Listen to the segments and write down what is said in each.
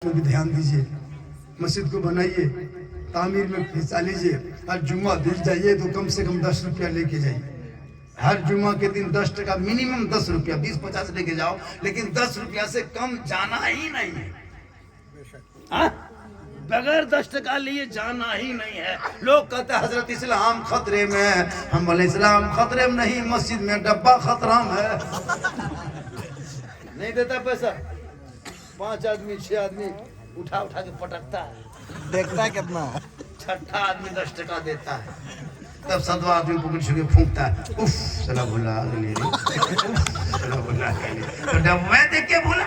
को भी ध्यान दीजिए, मस्जिद को बनाइए, तामीर में हिस्सा लीजिए। हर जुम्मा दिन जाइए तो कम से कम 10 रुपया लेके जाइए। हर जुम्मा के दिन 10 टका मिनिमम 10 रुपया, 20-50 लेके जाओ, लेकिन 10 रुपया से कम जाना ही नहीं है। बगैर 10 टका लिए जाना ही नहीं है। लोग कहते हैं हजरत इस्लाम खतरे में, हम बोले इस्लाम खतरे में नहीं, मस्जिद में डब्बा खतरा में है। नहीं देता पैसा, 5 आदमी 6 आदमी उठा उठा के पटकता है, देखता है कितना, छठा आदमी 10 टका देता है, तब 7वां आदमी पकड़ छुके फूंकता है, उफ चला भूला अगले चला भूला तो डब्बे देख के भूला।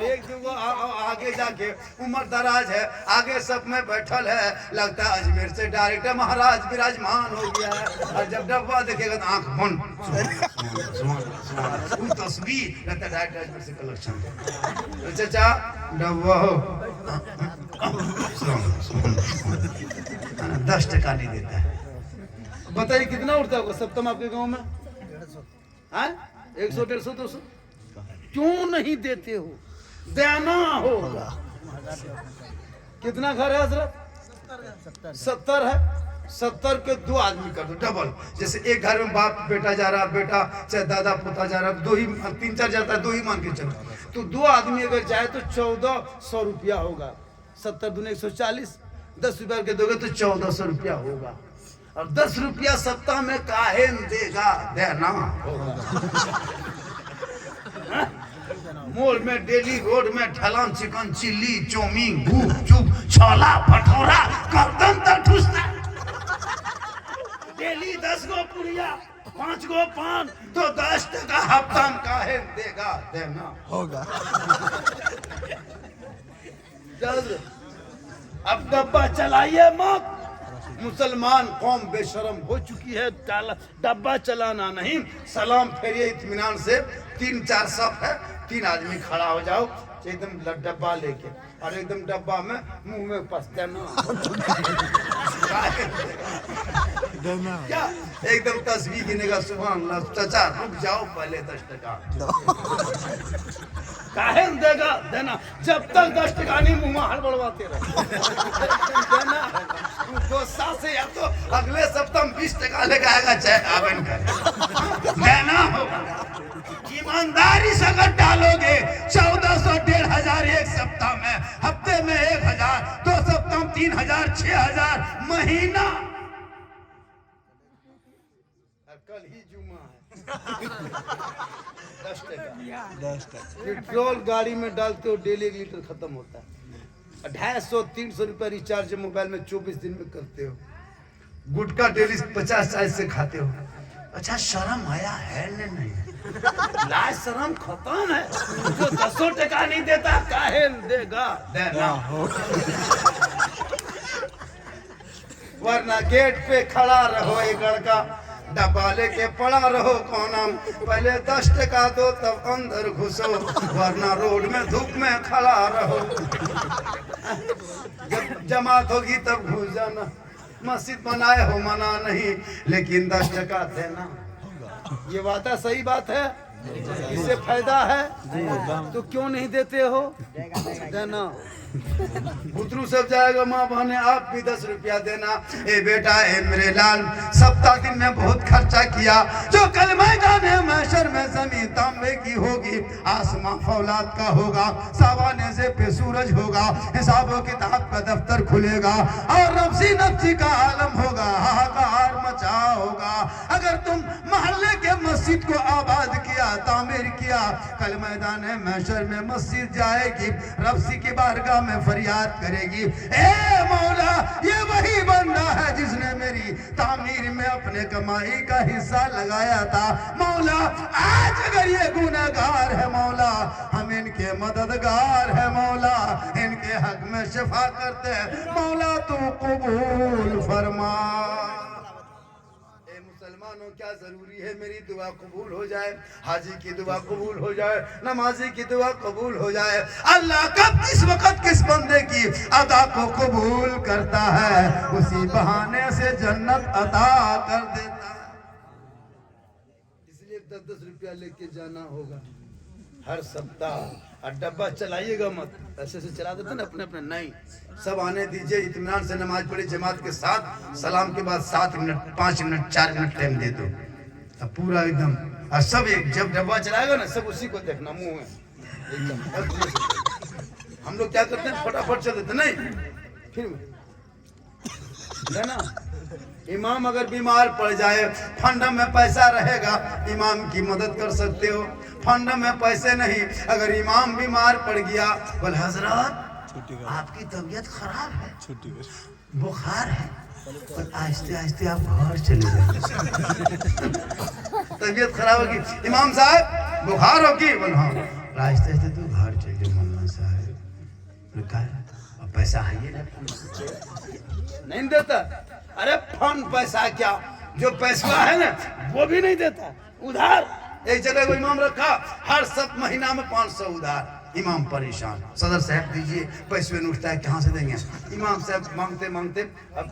एक दूगो आगे जाके उम्र दराज है, आगे सब में बैठल है, लगता है अजमेर से डायरेक्टर महाराज विराजमान हो गया है। और जब डब्बा देखेगा तो आंख बंद, तस्वीर लगता है डायरेक्टर अजमेर से कलेक्शन। चाचा डब्बा हो 10 टका नहीं देता है। बताइए कितना उठता होगा सप्तम आपके गांव में? 100, 150, 200? क्यों नहीं देते हो? देना होगा। कितना घर है हजरत? 70 है। 70 के 2 आदमी कर दो, डबल। जैसे एक घर में बाप बेटा जा रहा, बेटा चाहे दादा पोता जा रहा, 2 ही 3-4 जाता है, 2 ही मान के चलो, तो 2 आदमी अगर जाए तो 1400 रुपया होगा। 70 दूनी 140, 10 रुपया के दोगे तो 1400 रुपया होगा। और 10 रुपया सप्ताह में काहे देगा? देना होगा। मोड़ में डेली रोड में ठलान चिकन चिल्ली चौमीन भूख चुप छोला भटूरा कर्तन तक ठुसता डेली 10 गो पुड़िया 5 गो पान तो 10 टका हफ्ता में काहे देगा? देना होगा। अब डब्बा चलाइए मत। मुसलमान कौम बेशरम हो चुकी है, डब्बा चलाना नहीं, सलाम फेरिए इत्मीनान से। 3-4 सफ है, 3 आदमी खड़ा हो जाओ एकदम डब्बा लेके, और एकदम डब्बा में मुंह में पसते ना क्या एकदम तस्वीर गिनेगा, सुभान अल्लाह। चाचा रुक जाओ पहले 10 टका काहे देगा? देना। जब तक 10 टका नहीं मुंह में हड़बड़ाते रहो। देना गुस्सा से, या तो अगले सप्ताह 20 टका लेके आएगा, चाहे आवन करे। देना होगा। ईमानदारी से अगर डालोगे 1400 1500 एक सप्ताह में, हफ्ते में 1000, 2 सप्ताह में 3000 6000 महीना। कल ही जुम्मा है। 10 टका पेट्रोल गाड़ी में डालते हो, डेली 1 लीटर खत्म होता है। 250-300 रुपया रिचार्ज मोबाइल में 24 दिन में करते हो। गुटखा डेली 50-40 से खाते हो। अच्छा शर्म आया है? नहीं, लाज शर्म खत्म है। जो 10 टका नहीं देता काहे देगा? देना वरना गेट पे खड़ा रहो, एक लड़का डब्बा लेके पड़ा रहो, कोना पहले 10 टका दो तब अंदर घुसो, वरना रोड में धूप में खड़ा रहो। जब जमात होगी तब घुस जाना। मस्जिद बनाए हो मना नहीं, लेकिन 10 टका देना। ये बात है, सही बात है, इससे फायदा है तो क्यों नहीं देते हो? देना। बुतरू सब जाएगा, माँ बहने आप भी 10 रुपया देना। ए बेटा ए मेरे लाल, सप्ताह दिन में बहुत खर्चा किया, जो कल मैदान महशर में जमीन तांबे की होगी, आसमां फौलाद का होगा, सावाने से पे सूरज होगा, हिसाबों किताब का दफ्तर खुलेगा और नफ्सी नफ्सी का आलम होगा, हाहाकार मचा होगा। अगर तुम मोहल्ले के मस्जिद को आबाद किया, तामीर किया, कल मैदान महशर में मस्जिद जाएगी, रब्सी की बारगाह में फरियाद करेगी, ए मौला ये वही बंदा है जिसने मेरी तामीर में अपने कमाई का हिस्सा लगाया था। मौला आज अगर ये गुनहगार है, मौला हम इनके मददगार है, मौला इनके हक में शिफा करते हैं, मौला तू कबूल फरमा। मुसलमानों क्या जरूरी है मेरी दुआ कबूल हो जाए, हाजी की दुआ कबूल हो जाए, नमाजी की दुआ कबूल हो जाए। अल्लाह कब किस वक्त किस बंदे की अदा को कबूल करता है, उसी बहाने से जन्नत अता कर देता है। इसलिए 10-10 रुपया लेके जाना होगा हर सप्ताह। और डब्बा चलाइएगा मत, ऐसे से चला देते ना अपने अपने, नहीं, सब आने दीजिए, इत्मीनान से नमाज पढ़ी जमात के साथ, सलाम के बाद 7 मिनट 5 मिनट 4 मिनट टाइम दे दो, अब पूरा एकदम, और सब एक जब डब्बा चलाएगा ना सब उसी को देखना मुंह में एकदम। हम लोग क्या करते हैं फटाफट चल देते, नहीं फिर है ना। इमाम अगर बीमार पड़ जाए, फंड में पैसा रहेगा इमाम की मदद कर सकते हो, फंड में पैसे नहीं, अगर इमाम बीमार पड़ गया, बोले हजरत आपकी तबीयत खराब है, बुखार है, तो आहिस्ते आहिस्ते आप घर चले जाए। तबीयत खराब होगी, इमाम साहब बुखार होगी, बोले हाँ, आहिस्ते आहिस्ते तू घर चले मौलाना साहब, अब पैसा है ना, नहीं देता। अरे फंड पैसा क्या, जो पैसा है ना वो भी नहीं देता, उधार। एक जगह वो इमाम रखा, हर 7 महीना में 500 उधार, इमाम परेशान, सदर साहब दीजिए, पैसे नहीं उठता है, कहाँ से देंगे। इमाम साहब मांगते मांगते अब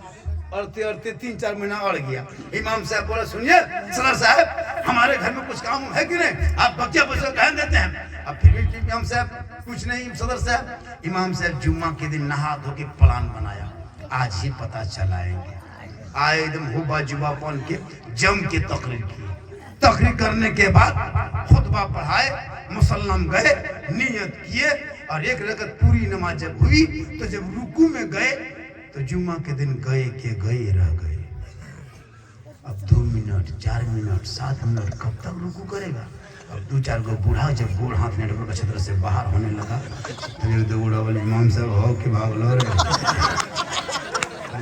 अड़ते अड़ते 3-4 महीना अड़ गया। इमाम साहब बोला सुनिए सदर साहब, हमारे घर में कुछ काम है कि नहीं, आप बच्चे पैसे कह देते हैं। अब फिर भी इमाम साहब कुछ नहीं, सदर साहब, इमाम साहब जुम्मा के दिन नहा धो के प्लान बनाया, आज ही पता चलाएंगे। आए एकदम हुबा जुबा पहन के जम के तकरीर की, तकरीर करने के बाद खुतबा पढ़ाए, मुसल्लम गए, नियत किए, और 1 रकत पूरी नमाज जब हुई तो जब रुकू में गए तो जुम्मा के दिन गए के गए रह गए। अब 2 मिनट 4 मिनट 7 मिनट कब तक रुकू करेगा। अब 2-4 गो बूढ़ा जब गोड़ हाथ नेटवर्क का क्षेत्र से बाहर होने लगा तो 1-2 बूढ़ा बोले इमाम साहब हो कि भाग लो रे,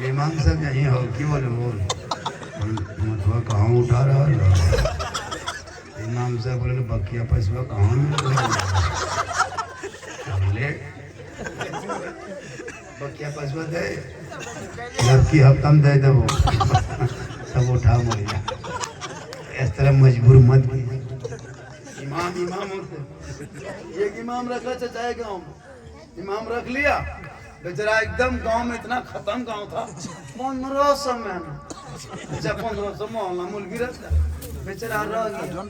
इमाम साहब यहीं हो कि बोले बोल मतलब कहाँ उठा रहा है। इमाम साहब बोले बकिया पैसा कहाँ बोले बकिया पैसा दे, लड़की हफ्तम दे दो सब उठा बोलिए, इस तरह मजबूर मत कीजिए। इमाम इमाम होते, एक इमाम रखा चाहे गाँव में, इमाम रख लिया, बेचारा एकदम गांव में इतना खत्म गांव था, 1500 में, अच्छा 1500 मोहल्ला मुलगी रहता, बेचारा रह गया।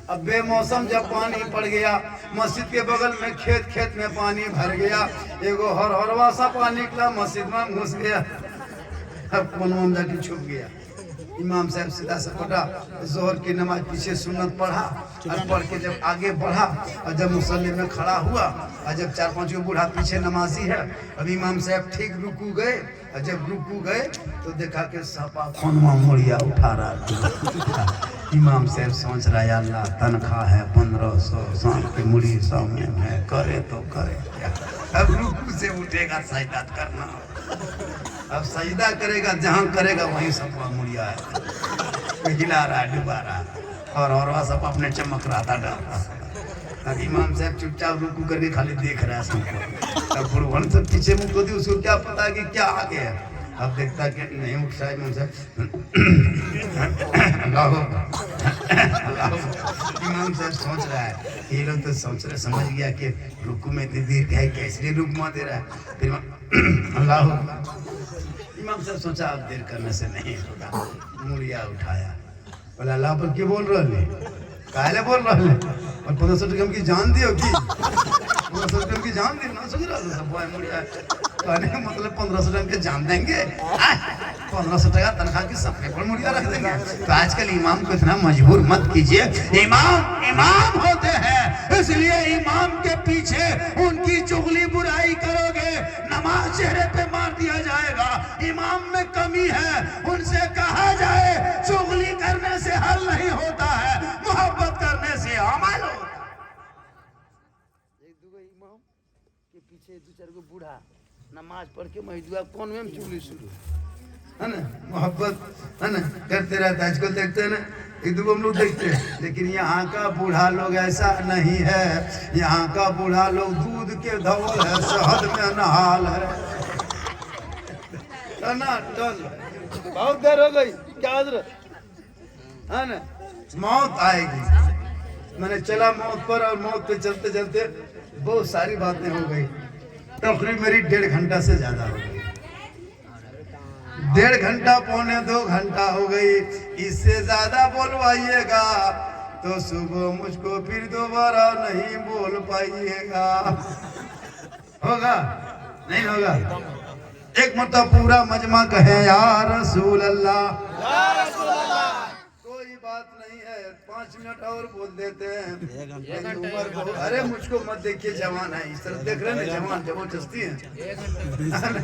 अब बेमौसम जब पानी पड़ गया, मस्जिद के बगल में खेत में पानी भर गया, एगो हरहरवा सा पानी निकला, मस्जिद में घुस गया, अब कोनों में जाके छुप गया। इमाम साहब सीधा सा पटा, जोहर की नमाज पीछे सुन्नत पढ़ा, और पढ़ के जब आगे बढ़ा और जब मुसल्ले में खड़ा हुआ, और जब 4-5 गो बूढ़ा पीछे नमाजी है, अब इमाम साहब ठीक रुकू गए, और जब रुकू गए तो देखा कि सपा फोनमा मोड़िया उठा रहा। इमाम साहब सोच रहा है अल्लाह तनख्वाह है 1500, शाम की मुड़ी सामने में करे तो करे क्या, अब रुकू से उठेगा सजदा करना, अब सजदा करेगा, जहाँ करेगा वहीं सब मुड़िया है, हिला रहा है, डुबा रहा है, और वह सब अपने चमक रहा था, डर रहा था। अब इमाम साहब चुपचाप रुकू करके खाली देख रहा है सबको, अब बुढ़वन सब पीछे मुँह खोदी, उसको क्या पता कि क्या आगे है। अब देखता कि नहीं उठता इमाम साहब, अल्लाह इमाम साहब सोच रहा है, ये लोग तो सोच रहे, समझ गया कि रुकू में इतनी देर क्या है, कैसे रुकमा दे रहा है, फिर अल्लाह। इमाम साहब सोचा अब देर करने से नहीं होगा, मुड़िया उठाया, बोले अल्लाह पर क्यों बोल रहे, काहे बोल रहे, और 1500 टका की जान दियो की, 1500 टका की जान दी ना, सोच रहा सब बॉय मुड़िया, कहने का मतलब 1500 टका के जान देंगे, 1500 टका तनख्वाह की सबके पर मुड़िया रख देंगे। तो आजकल इमाम को इतना मजबूर मत कीजिए, इमाम इमाम होते हैं, इसलिए इमाम के पीछे उनकी चुगली बुराई करोगे, नमाज चेहरे पे मार दिया जाएगा। इमाम में कमी है, उनसे कहा जाए चुगली करने से हल नहीं होता है, मोहब्बत करने से अमल होता है। एक दूगो इमाम के पीछे 2-4 गो बूढ़ा नमाज पढ़ के मजदूर कौन में चुगली शुरू है ना, मोहब्बत है ना करते रहता है। आजकल देखते हैं ना, एक दूगो हम लोग देखते हैं, लेकिन यहाँ का बूढ़ा लोग ऐसा नहीं है, यहाँ का बूढ़ा लोग दूध के धवल है, शहद में नहाल है ना, बहुत देर हो गई क्या है ना, मौत आएगी। मैंने चला मौत पर, और मौत पे चलते चलते बहुत सारी बातें हो गई, तकरीब मेरी 1.5 घंटा से ज्यादा हो गई, 1.5 घंटा 1.25 घंटा हो गई। इससे ज्यादा बोलवाइएगा तो सुबह मुझको फिर दोबारा नहीं बोल पाइएगा। होगा नहीं होगा? एक मतलब पूरा मजमा कहे या रसूल अल्लाह। कोई बात नहीं है, 5 मिनट और बोल देते हैं। उम्र को अरे मुझको मत देखिए, जवान है, इस तरह देख रहे हैं जवान, जबरदस्ती है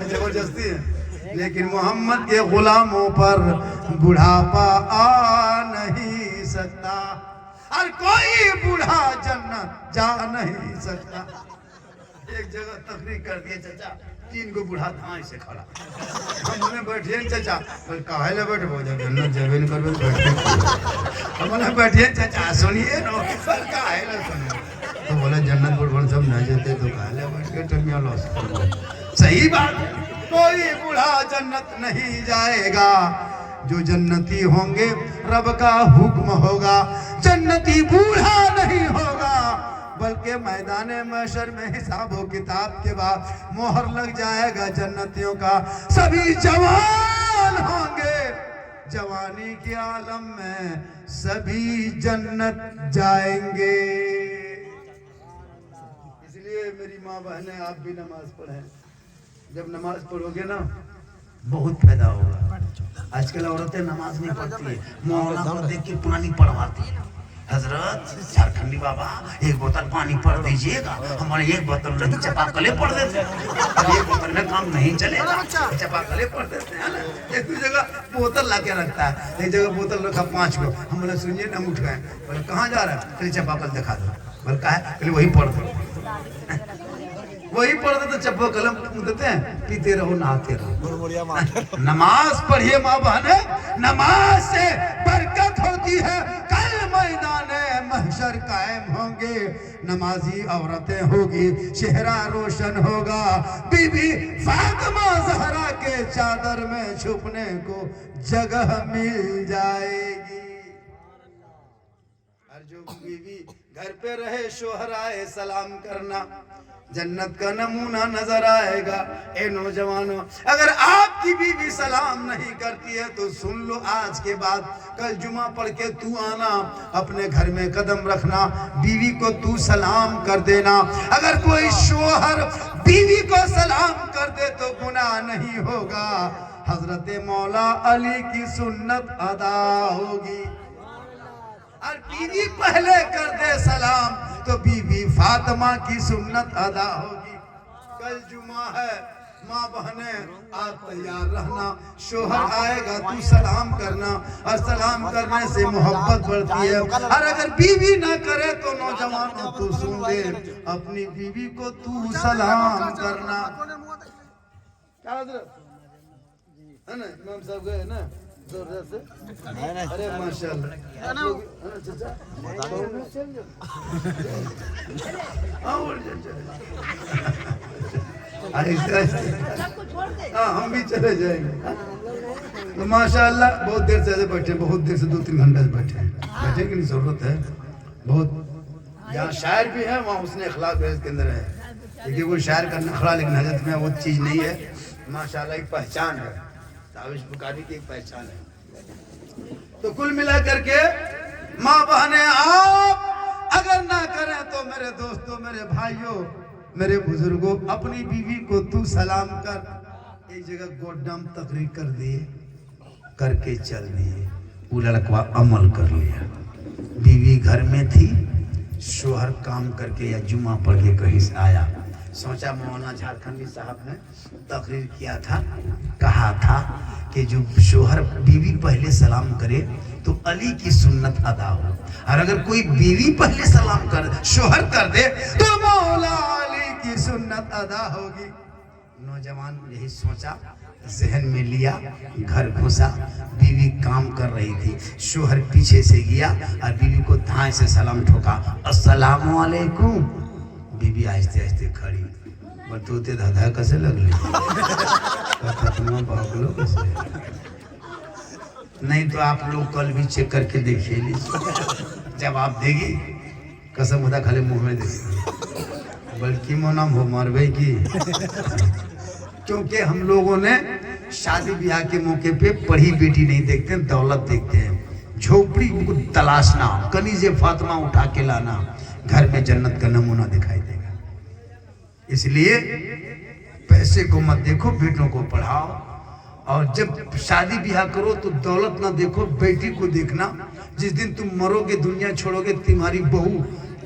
जबरदस्ती है। लेकिन मोहम्मद के गुलामों पर बुढ़ापा आ नहीं सकता और कोई बूढ़ा जन्नत जा नहीं सकता। एक जगह तकरीर कर दिए चाचा, 3 को बुढ़ा था ऐसे खड़ा, हम उन्हें बैठिए चाचा, काहे ले बैठो जब जन्नत जेबे नहीं करबे बैठे, हम उन्हें बैठिए चाचा सुनिए नो सर काहे ले सुनिए, तो बोले जन्नत बुढ़वन सब न जेते तो काहे ले बैठ के टमिया लॉस। सही बात, कोई बूढ़ा जन्नत नहीं जाएगा। जो जन्नती होंगे रब का हुक्म होगा, जन्नती बूढ़ा नहीं होगा, बल्कि मैदान महशर में हिसाब व किताब के बाद मोहर लग जाएगा जन्नतियों का। सभी जवान होंगे, जवानी के आलम में सभी जन्नत जाएंगे। इसलिए मेरी माँ बहनें, आप भी नमाज पढ़ें। जब नमाज पढ़ोगे ना बहुत फायदा होगा। आजकल औरतें नमाज नहीं पढ़ती है, मौला को देख के पानी पढ़वाती है। हजरत झारखंडी बाबा 1 बोतल पानी पढ़ दीजिएगा, हमारे 1 बोतल नहीं चपाकले पढ़ देते हैं, 1 बोतल में काम नहीं चलेगा, चपाकले पढ़ देते हैं ना। एक जगह बोतल ला के रखता है, एक जगह बोतल रखा 5 को, हम बोले सुनिए ना, उठ गए, बोले कहाँ जा रहा है, चलिए चपाकल दिखा दो, बोले कहा है, वही पढ़ दो, वही पढ़ दो, तो चप्पो कलम देते हैं, पीते रहो नहाते रहो। नमाज पढ़िए माँ बहने, नमाज से बरकत होती है। कल मैदान महशर कायम होंगे, नमाजी औरतें होगी, चेहरा रोशन होगा। बीबी फातिमा ज़हरा के चादर में छुपने को जगह मिल जाएगी। और जो बीवी घर पे रहे, शोहर आए सलाम करना, जन्नत का नमूना नजर आएगा। ए नौजवानों, अगर आपकी बीवी सलाम नहीं करती है तो सुन लो, आज के बाद कल जुमा पढ़ के तू आना, अपने घर में कदम रखना, बीवी को तू सलाम कर देना। अगर कोई शोहर बीवी को सलाम कर दे तो गुनाह नहीं होगा, हजरत मौला अली की सुन्नत अदा होगी। और बीवी पहले कर दे सलाम तो बीबी फातिमा की सुन्नत अदा होगी। कल जुमा है, माँ बहने आप तैयार रहना, शोहर आएगा तू सलाम करना, और सलाम करने से मोहब्बत बढ़ती है। और अगर बीवी ना करे तो नौजवानों तू सुन ले, अपनी बीवी को तू सलाम करना। क्या है ना, इमाम साहब गए ना जोर से, अरे माशाल्लाह, हम भी चले जाएंगे। तो माशाल्लाह बहुत देर से बैठे, बहुत देर से 2-3 घंटे से बैठे, बैठे की नहीं जरूरत है। बहुत जहाँ शायर भी है वहाँ उसने अखलाक के अंदर है, देखिए वो शायर का नखरा, लेकिन हजरत में वो चीज़ नहीं है। माशाल्लाह एक पहचान है, ताबिश बुखारी की एक पहचान है। तो कुल मिला करके माँ बहने, आप अगर ना करें तो मेरे दोस्तों, मेरे भाइयों, मेरे बुजुर्गों, अपनी बीवी को तू सलाम कर। एक जगह गोड्डम तकरीर कर दिए, करके चल दिए, वो लड़का अमल कर लिया। बीवी घर में थी, शोहर काम करके या जुमा पढ़ के कहीं से आया, सोचा मौलाना झारखंडी साहब ने तकरीर किया था, कहा था कि जो शोहर बीवी पहले सलाम करे तो अली की सुन्नत अदा हो, और अगर कोई बीवी पहले सलाम कर शोहर कर दे तो मौला अली की सुन्नत अदा होगी। नौजवान यही सोचा, जहन में लिया, घर घुसा, बीवी काम कर रही थी, शोहर पीछे से गया और बीवी को धाए से सलाम ठोका, अस्सलाम वालेकुम। बीवी आहिस्ते आहिस्ते खड़ी, बतूते दादा कैसे लगले कैसे? नहीं तो आप लोग कल भी चेक करके देखिए, जब आप देगी कसम खुदा खाली मुंह में देखिए, बल्कि मोना हो मारवे की। क्योंकि हम लोगों ने शादी ब्याह के मौके पे पढ़ी बेटी नहीं देखते, दौलत देखते हैं। झोपड़ी को तलाशना, कनीज़े फातिमा उठा के लाना, घर में जन्नत का नमूना दिखाई देगा। इसलिए पैसे को मत देखो, बेटों को पढ़ाओ। और जब शादी ब्याह करो तो दौलत ना देखो, बेटी को देखना। जिस दिन तुम मरोगे, दुनिया छोड़ोगे, तुम्हारी बहू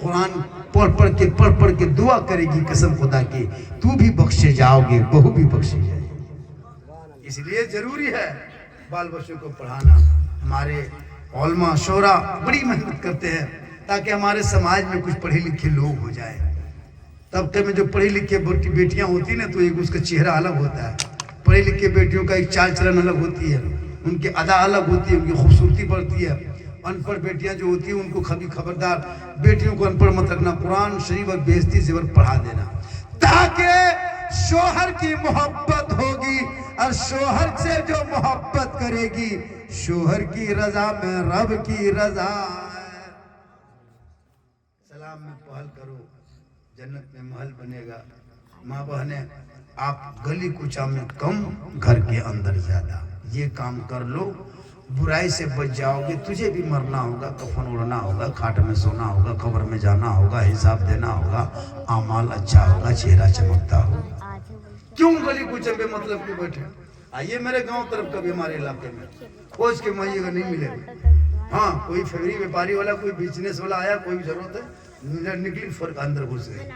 कुरान पढ़ पढ़ के दुआ करेगी, कसम खुदा की, तू भी बख्शे जाओगे, बहू भी बख्शे जाएगी। इसलिए जरूरी है बाल बच्चों को पढ़ाना। हमारे उलमा शोरा बड़ी मेहनत करते हैं ताकि हमारे समाज में कुछ पढ़े लिखे लोग हो जाए। तबके में जो पढ़ी लिखे बेटियां होती ना, तो एक उसका चेहरा अलग होता है। पढ़ी लिखे बेटियों का एक चाल चलन अलग होती है, उनकी अदा अलग होती है, उनकी खूबसूरती बढ़ती है। अनपढ़ बेटियां जो होती हैं उनको कभी खबरदार, बेटियों को अनपढ़ मत रखना, कुरान शरीफ और बेइज्जती ज़ेवर पढ़ा देना, ताकि शोहर की मोहब्बत होगी और शोहर से जो मोहब्बत करेगी, शोहर की रजा में रब की रजा है। सलाम में पहल करो, जन्नत में महल बनेगा। माँ बहने, आप गली कुचा में कम, घर के अंदर ज्यादा, ये काम कर लो, बुराई से बच जाओगे। तुझे भी मरना होगा, कफन उड़ना होगा, खाट में सोना होगा, कब्र में जाना होगा, हिसाब देना होगा, आमाल अच्छा होगा, चेहरा चमकता होगा। क्यों गली कुचे पे मतलब के बैठे? आइए मेरे गांव तरफ, कभी हमारे इलाके में खोज के माइएगा, नहीं मिलेगा। हाँ, कोई फैक्ट्री व्यापारी वाला, कोई बिजनेस वाला आया, कोई जरूरत है, निकली फर्क अंदर घुस गए,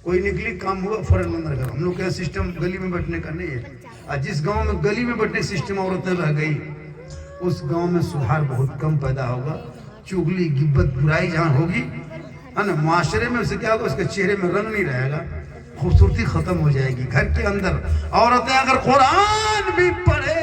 कोई निकली काम हुआ फौरन अंदर कर। हम लोग का सिस्टम गली में बैठने का नहीं है। और जिस गांव में गली में बैठने सिस्टम औरतें रह गई, उस गांव में सुधार बहुत कम पैदा होगा। चुगली गिब्बत बुराई जहाँ होगी, है ना, माशरे में उसे क्या होगा, उसके चेहरे में रंग नहीं रहेगा, खूबसूरती खत्म हो जाएगी। घर के अंदर औरतें अगर कुरान भी पढ़े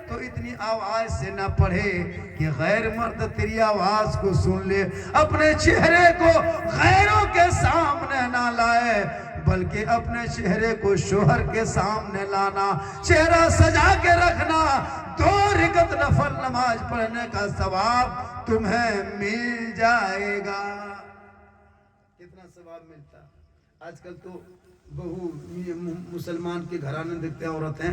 तो इतनी आवाज से ना पढ़े कि गैर मर्द तेरी आवाज को सुन ले, अपने चेहरे को गैरों के सामने ना लाए, बल्कि अपने चेहरे को शोहर के सामने लाना। चेहरा सजा के रखना, 2 रकअत नफल नमाज पढ़ने का सवाब तुम्हें मिल जाएगा। कितना सवाब मिलता। आजकल तो बहू मुसलमान के घराने देखते हैं, औरतें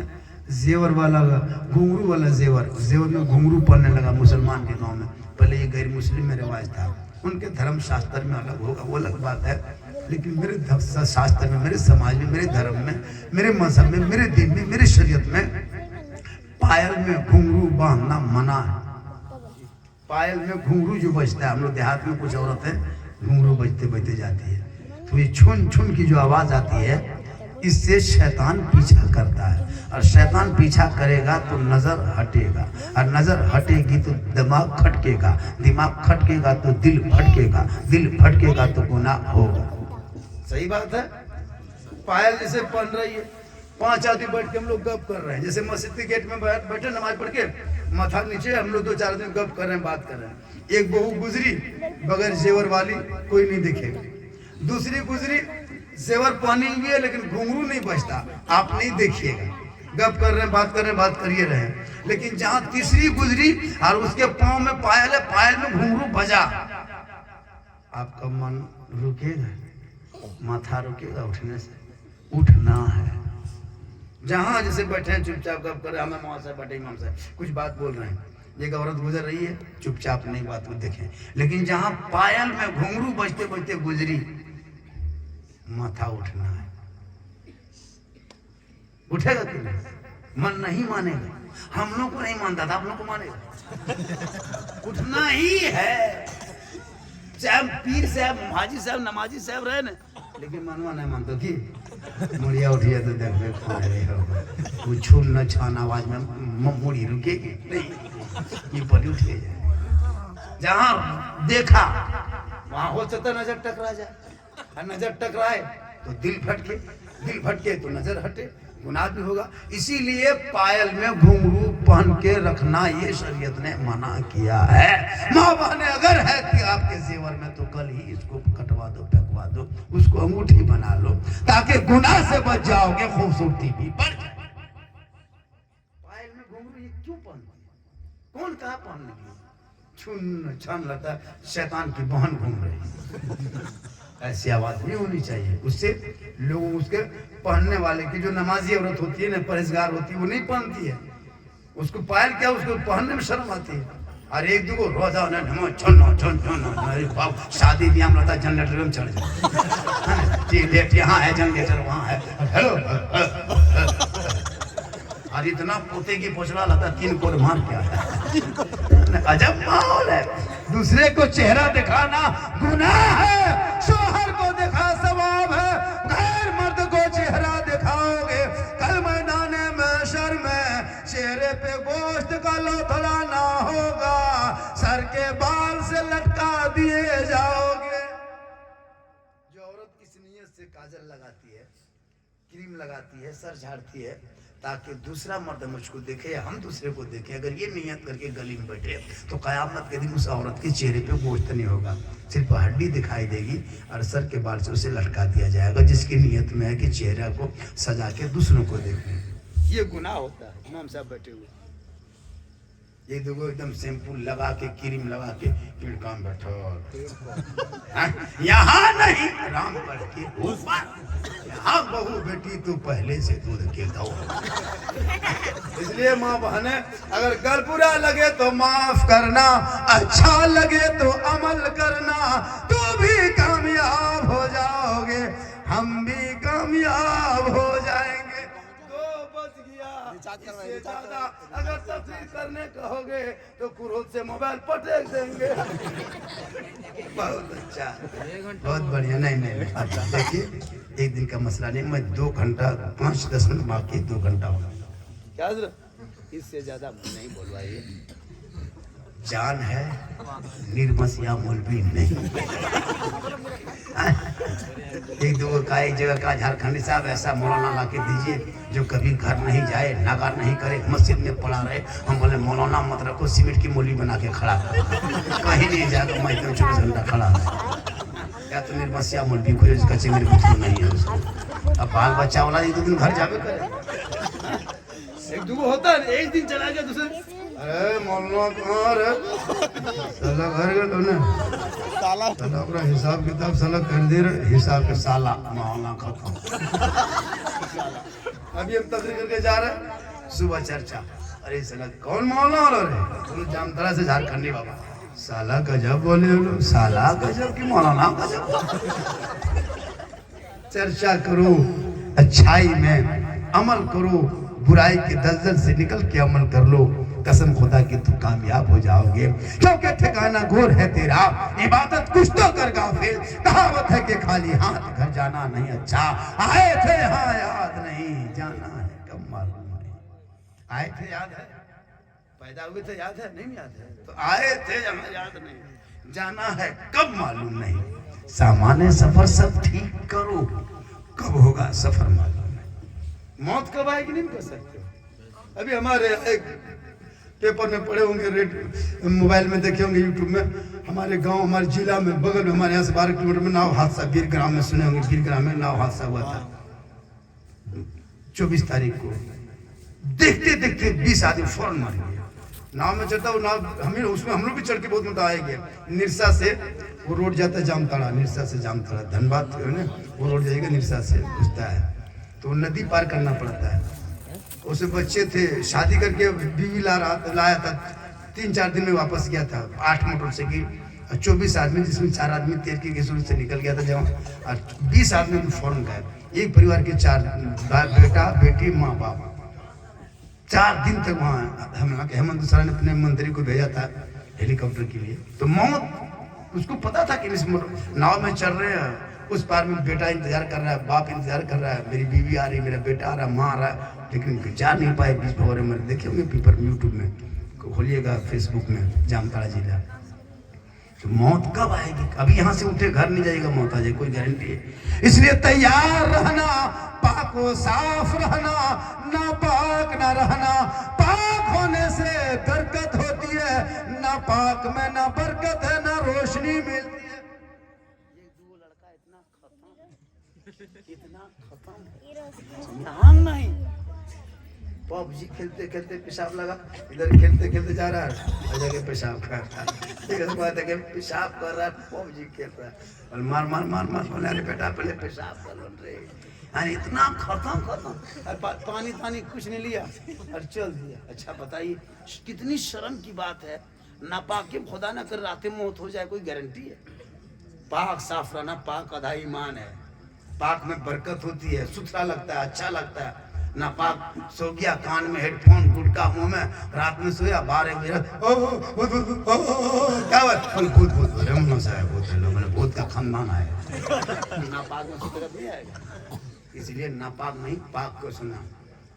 जेवर वाला, घुंघरू वाला जेवर में घुंघरू पहनने लगा मुसलमान के गांव में। पहले ये गैर मुस्लिम में रिवाज था, उनके धर्म शास्त्र में अलग होगा, वो अलग बात है। लेकिन मेरे शास्त्र में, मेरे समाज में, मेरे धर्म में, मेरे मजहब में, मेरे दिन में, मेरे शरीयत में पायल में घुंघरू बांधना मना है। पायल में घुंघरू जो बजता है, हम लोग देहात में कुछ औरतें घुंघरू बजते बजते जाती है, तो ये छुन छुन की जो आवाज आती है, इससे शैतान पीछा करता है। और शैतान पीछा करेगा तो नजर हटेगा, और नजर हटेगी तो दिमाग खटकेगा, दिमाग खटकेगा तो दिल भटकेगा, दिल भटकेगा तो गुनाह होगा। सही बात है। पायल जैसे पहन रही है, 5 आदमी बैठ के हम लोग गप कर रहे हैं, जैसे मस्जिद के गेट में बैठे नमाज पढ़ के, माथा नीचे, हम लोग 2-4 आदमी गप कर रहे हैं, बात कर रहे हैं। एक बहू गुजरी बगैर जेवर वाली, कोई नहीं देखेगा। दूसरी गुजरी जेवर पहनी हुई है लेकिन घुंघरू नहीं बजता, आप नहीं देखिएगा, गप कर रहे हैं, बात कर रहे हैं, बात करिए रहे। लेकिन जहां तीसरी गुजरी और उसके पांव में पायल है, पायल में घुंघरू बजा, आपका मन रुकेगा, माथा रुकेगा उठने से। उठना है। जहां जैसे बैठे हैं चुपचाप गप कर रहे हैं, हमें वहां से बैठे इमाम साहब कुछ बात बोल रहे हैं, एक औरत गुजर रही है, चुपचाप नहीं बात को देखें। लेकिन जहां पायल में घुंघरू बजते बजते गुजरी, माथा उठना है। उठेगा कि नहीं? मन नहीं मानेगा। हम लोग को नहीं मानता था, आप लोग को मानेगा। उठना ही है, चाहे पीर साहब, हाजी साहब, नमाजी साहब रहे ना, लेकिन मनवा नहीं मानता कि मुड़िया उठिया तो देख कुछ न छान आवाज में मुड़ी रुकेगी नहीं, ये पली उठ जाए। जहां देखा वहां हो सकता नजर टकरा जाए, और नजर टकराए तो दिल भटके तो नजर हटे, गुनाह भी होगा। इसीलिए पायल में घुंघरू पहन के रखना ये शरीयत ने मना किया है। माँ बहने अगर है कि आपके जेवर में, तो कल ही इसको कटवा दो, फेंकवा दो, उसको अंगूठी बना लो, ताकि गुनाह से बच जाओगे, खूबसूरती भी बढ़ जाए। पायल में घुंघरू ये क्यों पहनती है? कौन कहा पहनने की? छुन छान लगता है, शैतान की बहन घूम रही। ऐसी आवाज नहीं होनी चाहिए। उससे लोग, उसके पहनने वाले की जो नमाजी औरत होती है ना, परहेजगार होती है, वो नहीं पहनती है। उसको पायल क्या, उसको पहनने में शर्म आती है। और एक दूगो रोजा ना नमो छोनो छोन छोनो अरे बाप शादी ब्याह में रहता जनरेटर में चढ़ जाए जी लेट यहाँ है जनरेटर वहाँ है हेलो और इतना पोते की पोछड़ा लगता 3 कोड मार क्या है अजब माहौल है। दूसरे को चेहरा दिखाना गुनाह है, शोहर को दिखा सवाब है। गैर मर्द को चेहरा दिखाओगे कल मैदान महशर में चेहरे पे गोश्त का लोथड़ा ना होगा, सर के बाल से लटका दिए जाओगे। जो औरत इस नियत से काजल लगाती है, क्रीम लगाती है, सर झाड़ती है ताकि दूसरा मर्द मुझको देखे या हम दूसरे को देखें, अगर ये नियत करके गली में बैठे तो कयामत के दिन उस औरत के चेहरे पे गोश्त नहीं होगा, सिर्फ हड्डी दिखाई देगी और सर के बाल से उसे लटका दिया जाएगा, जिसकी नियत में है कि चेहरा को सजा के दूसरों को देखने। ये गुनाह होता है। इमाम साहब बैठे हुए ये देखो एकदम शैम्पू लगा के क्रीम लगा के पिड़का में बैठो यहाँ नहीं राम पढ़ के ऊपर, यहाँ बहू बेटी तू पहले से दूध के दो। इसलिए माँ बहने अगर गल बुरा लगे तो माफ करना, अच्छा लगे तो अमल करना, तू भी कामयाब हो जाओगे, हम भी कामयाब हो जाएंगे। ज्यादा अगर तफसीर करने कहोगे तो क्रोध से मोबाइल पटेक देंगे। बहुत अच्छा, बहुत बढ़िया। नहीं देखिए एक दिन का मसला नहीं, मैं 2 घंटा 5-10 मिनट बाकी 2 घंटा होगा क्या इससे ज्यादा नहीं बोलवाइए। जान है निर्मसिया मौलवी नहीं। एक दो का एक जगह का झारखंडी साहब ऐसा मौलाना ला के दीजिए जो कभी घर नहीं जाए, नागार नहीं करे, मस्जिद में पड़ा रहे। हम बोले मौलाना मत रखो, सीमेंट की मोली बना के खड़ा कहीं नहीं जाएगा, मैं तो 24 घंटा खड़ा या तो निर्मसिया मौलवी को इसका चिंगड़ी कुछ नहीं है उसको। अब बाल बच्चा वाला 1-2 दिन घर जावे करे, एक दो होता है, एक दिन चला गया दूसरे अरे मौलाना कहाँ रे साला घर गए तो ना साला अपना हिसाब किताब साला कर दे रहे, हिसाब के साला मौलाना खत्म। अभी हम तकरीर करके जा रहे हैं, सुबह चर्चा, अरे साला कौन मौलाना हो रहे, तुम जामताड़ा से झारखंडी बाबा, साला गजब बोले हो लोग, साला गजब की मौलाना गजब। चर्चा करो, अच्छाई में अमल करो, बुराई के दलदल से निकल के अमल कर लो, कसम खुदा की तू कामयाब हो जाओगे, क्योंकि ठिकाना घोर है तेरा, इबादत कुछ तो कर गाफिल, कहावत है कि खाली हाथ घर जाना नहीं अच्छा, आए थे हाँ याद नहीं, जाना है कब मालूम नहीं। आए थे याद है, पैदा हुए थे याद है, नहीं याद है, तो आए थे हमें याद नहीं, जाना है कब मालूम नहीं। सामान्य सफर सब ठीक करो, कब होगा सफर मालूम नहीं। मौत कब आएगी नहीं कर सकते। अभी हमारे एक पेपर में पढ़े होंगे, रेड मोबाइल में देखे होंगे, यूट्यूब में, हमारे गांव हमारे जिला में बगल में हमारे यहाँ से 12 किलोमीटर में नाव हादसा, गिरग्राम में सुने होंगे, गिरग्राम में नाव हादसा हुआ था 24 तारीख को। देखते देखते 20 आदमी फौरन मर गए। नाव में चढ़ता वो नाव हमें उसमें हम लोग भी चढ़ के बहुत मजा आएगा। निरसा से वो रोड जाता है जामताड़ा, निरसा से जामताड़ा धनबाद वो रोड जाएगा, निरसा से घुसता है तो नदी पार करना पड़ता है। उसे बच्चे थे, शादी करके बीवी लाया था, 3-4 दिन में वापस गया था, 8 मोटरसाइकिल 24 आदमी, जिसमें 4 आदमी तेल के गैस से निकल गया था जहाँ, और 20 आदमी फौरन गए। एक परिवार के 4 बेटा बेटी माँ बाप 4 दिन तक वहाँ हेमंत सोरेन ने अपने मंत्री को भेजा था हेलीकॉप्टर के लिए। तो मौत उसको पता था कि इस नाव में चल रहे हैं, उस पार में बेटा इंतजार कर रहा है, बाप इंतजार कर रहा है, मेरी बीवी आ रही, मेरा बेटा आ रहा, माँ आ रहा है, लेकिन जा नहीं पाए। बीच भंवरे में देखे होंगे पेपर में, यूट्यूब में खोलिएगा, फेसबुक में, जामताड़ा जिला। तो मौत कब आएगी? अभी यहाँ से उठे घर नहीं जाएगा, मौत आ जाए, कोई गारंटी है। इसलिए तैयार रहना, पाको साफ रहना, ना पाक ना रहना। पाक होने से बरकत होती है, ना पाक में ना बरकत है, ना रोशनी मिलती है। इतना खत्म नहीं। पबजी खेलते खेलते पेशाब लगा, इधर खेलते खेलते जा रहा है, जगह पेशाब कर रहा है, पेशाब कर रहा है, पबजी खेल रहा है, और मार मार मार मार बोले अरे बेटा पहले पेशाब कर रहे। इतना खत्म, पानी कुछ नहीं लिया और चल दिया। अच्छा बताइए कितनी शर्म की बात है, नापाक के खुदा ना कर रात में मौत हो जाए कोई गारंटी है? पाक साफ रहना, पाक आधा ईमान है। पाक में बरकत होती है, सुथरा लगता है, अच्छा लगता है। नापाक सो गया, कान में हेडफोन, गुटका मुंह में, रात में सोया 12 बजे क्या भूत भूत रमना साहब होते लोग भूत का खानदान है। नापाक में सुधरत नहीं आएगा, इसलिए नापाक नहीं पाक को सुना।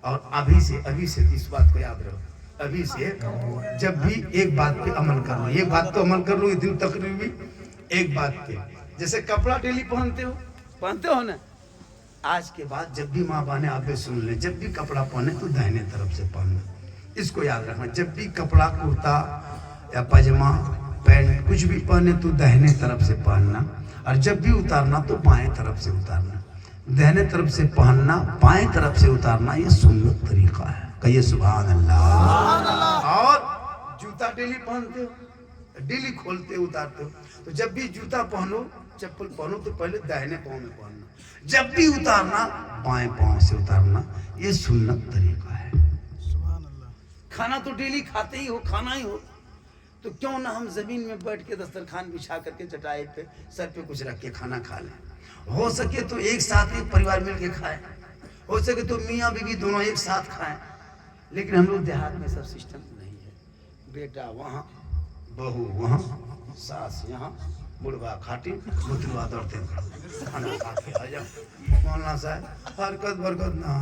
और अभी से इस बात को याद रखो, अभी से जब भी एक बात पे अमल कर लो, एक बात तो अमल कर लो, दिन तकरीबी एक बात पे, जैसे कपड़ा डेली पहनते हो ना, आज के बाद जब भी माँ बाने आपे सुन ले, जब भी कपड़ा पहने तो दाहिने तरफ से पहनना, इसको याद रखना। जब भी कपड़ा, कुर्ता या पजामा, पैंट कुछ भी पहने तो दाहिने तरफ से पहनना, और जब भी उतारना तो बाएं तरफ से उतारना। दाहिने तरफ से पहनना, बाएं तरफ से उतारना, ये सुन्नत तरीका है। कहिए सुभान अल्लाह। और जूता डेली पहनते हो, डेली खोलते उतारते हो, तो जब भी जूता पहनो, चप्पल पहनो तो पहले दाहिने पाँव में पहनना, जब भी उतारना बाएं पाँव से उतारना, ये सुन्नत तरीका है। खाना तो डेली खाते ही हो, खाना ही हो, तो क्यों ना हम जमीन में बैठ के दस्तरखान बिछा करके चटाई पे सर पे कुछ रख के खाना खा लें। हो सके तो एक साथ एक परिवार मिल के खाएं, हो सके तो मियाँ बीवी दोनों एक साथ खाएं। लेकिन हम लोग देहात में सब सिस्टम नहीं है, बेटा वहाँ, बहू वहाँ, सास यहाँ, बुढ़वा खाटी, बुतरुआ दौड़ते खाना खा के आ जाओ। मौलाना साहब हरकत बरकत ना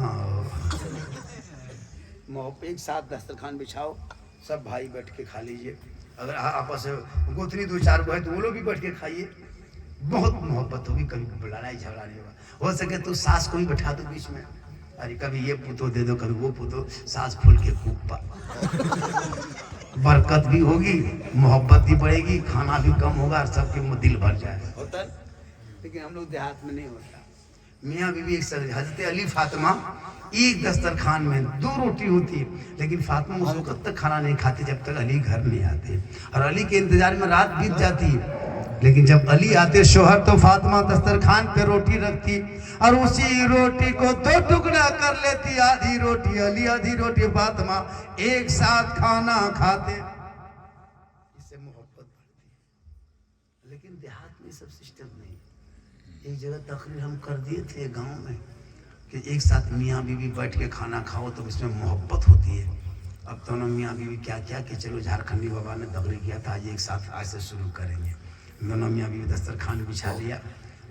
हो, एक साथ दस्तरखान बिछाओ, सब भाई बैठ के खा लीजिए। अगर आपस में गोतनी 2-4 गो है तो वो लोग भी बैठ के खाइए, बहुत मोहब्बत होगी, कभी लड़ाई झगड़ा नहीं होगा। हो सके तो सास को भी बैठा दो बीच में, अरे कभी ये पुतो दे दो, कभी वो पुतो, सास फूल के खूब बरकत भी होगी, मोहब्बत भी बढ़ेगी, खाना भी कम होगा और सबके दिल भर जाएगा। होता है, लेकिन हम लोग देहात में नहीं होता। मियाँ बीवी एक साथ, हजरत अली फातिमा एक दस्तरखान में 2 रोटी होती, लेकिन फातिमा उस वक्त तक खाना नहीं खाती जब तक अली घर नहीं आते, और अली के इंतजार में रात बीत जाती। लेकिन जब अली आते शोहर, तो फातिमा दस्तरखान पे रोटी रखती और उसी रोटी को 2 टुकड़ा कर लेती, आधी रोटी अली, आधी रोटी फातिमा, एक साथ खाना खाते। इससे मोहब्बत बढ़ती है। लेकिन देहात में सब सिस्टम नहीं। एक जगह तकरीर हम कर दिए थे गांव में कि एक साथ मियाँ बीवी बैठ के खाना खाओ तो इसमें मोहब्बत होती है। अब दोनों मियाँ बीवी क्या क्या कि चलो झारखंडी बाबा ने तकरीर किया था, आज एक साथ आज से शुरू करेंगे। दोनों मियाँ बीवी दस्तरखान बिछा लिया,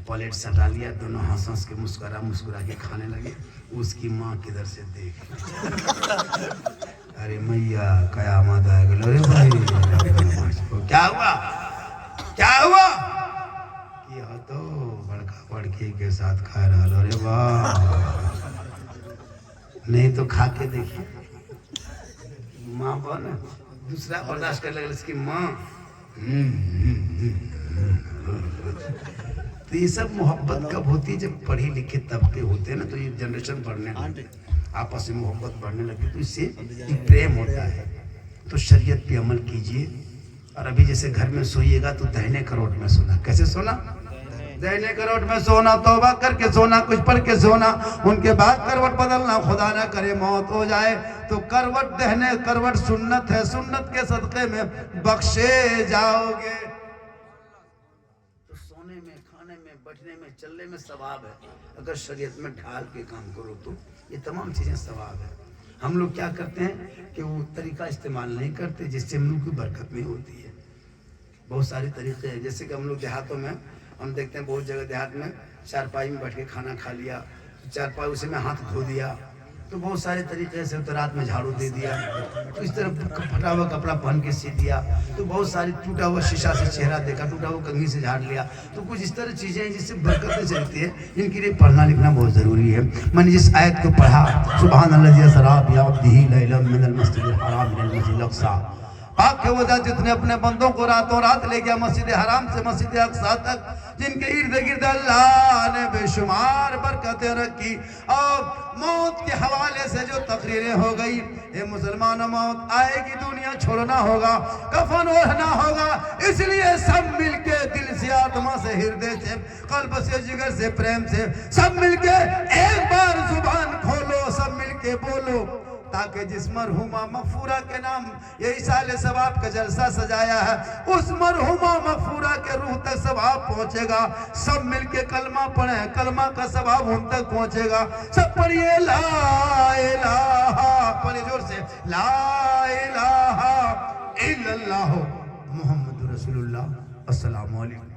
प्लेट सटा लिया, दोनों हंस हंस के मुस्कुरा के खाने लगे। उसकी माँ किधर से देख, अरे मैया कयामत आ गई। अरे भाई क्या हुआ, क्या हुआ? यह तो बड़का बड़की के साथ खा रहा। अरे वाह, नहीं तो खा के देखिए। माँ बन दूसरा बर्दाश्त कर लगे, इसकी माँ तो ये सब मोहब्बत कब होती है? जब पढ़े लिखे तबके होते हैं ना, तो ये जनरेशन बढ़ने लगे, आपस में मोहब्बत बढ़ने लगी, तो इससे प्रेम होता है। तो शरीयत पे अमल कीजिए। और अभी जैसे घर में सोइएगा तो दाहिने करवट में सोना। कैसे सोना? दाहिने करवट में सोना, तौबा करके सोना, कुछ पढ़ के सोना। उनके बाद करवट बदलना, खुदा ना करे मौत हो जाए तो करवट, दाहिने करवट सुन्नत है, सुन्नत के सदके में बख्शे जाओगे। तो सोने में, खाने में, बैठने में, चलने में सवाब है। अगर शरीयत में ढाल के काम करो तो ये तमाम चीजें सवाब है। हम लोग क्या करते हैं कि वो तरीका इस्तेमाल नहीं करते जिससे हम लोग की बरकत नहीं होती है। बहुत सारे तरीके हैं, जैसे कि हम लोग देहातों में हम देखते हैं, बहुत जगह देहात में चारपाई में बैठ के खाना खा लिया, चारपाई उसी में हाथ धो दिया, तो बहुत सारे तरीके से। तो रात में झाड़ू दे दिया, तो इस तरह फटा हुआ कपड़ा पहन के सी दिया, तो बहुत सारी टूटा हुआ शीशा से चेहरा देखा, टूटा हुआ कंघी से झाड़ लिया। तो कुछ इस तरह चीजें हैं जिससे बरकतें चलती है। इनके लिए पढ़ना लिखना बहुत जरूरी है। मैंने जिस आयत को पढ़ा, सुभान अल्लाह पाक वजह जितने अपने बंदों को रातों रात ले गया मस्जिद हराम से मस्जिद अक्सा तक, जिनके इर्द गिर्द अल्लाह ने बेशुमार बरकतें रखी। और मौत के हवाले से जो तकरीरें हो गई, ये मुसलमानों मौत आएगी, दुनिया छोड़ना होगा, कफन ओढ़ना होगा, इसलिए सब मिलके दिल से, आत्मा से, हृदय से, कल्ब से, जिगर से, प्रेम से सब मिलके एक बार जुबान खोलो, सब मिलके के बोलो, ताकि जिस मरहुमा मगफूरा के नाम यही साले सवाब का जलसा सजाया है, उस मरहुमा मगफूरा के रूह तक सवाब पहुंचेगा। सब मिलके कलमा पढ़े, कलमा का सवाब उन तक पहुंचेगा। सब पढ़िए ला इलाहा, पढ़िए जोर से ला इलाहा इल्लल्लाह मुहम्मदुर रसूलुल्लाह। अस्सलामु अलैकुम।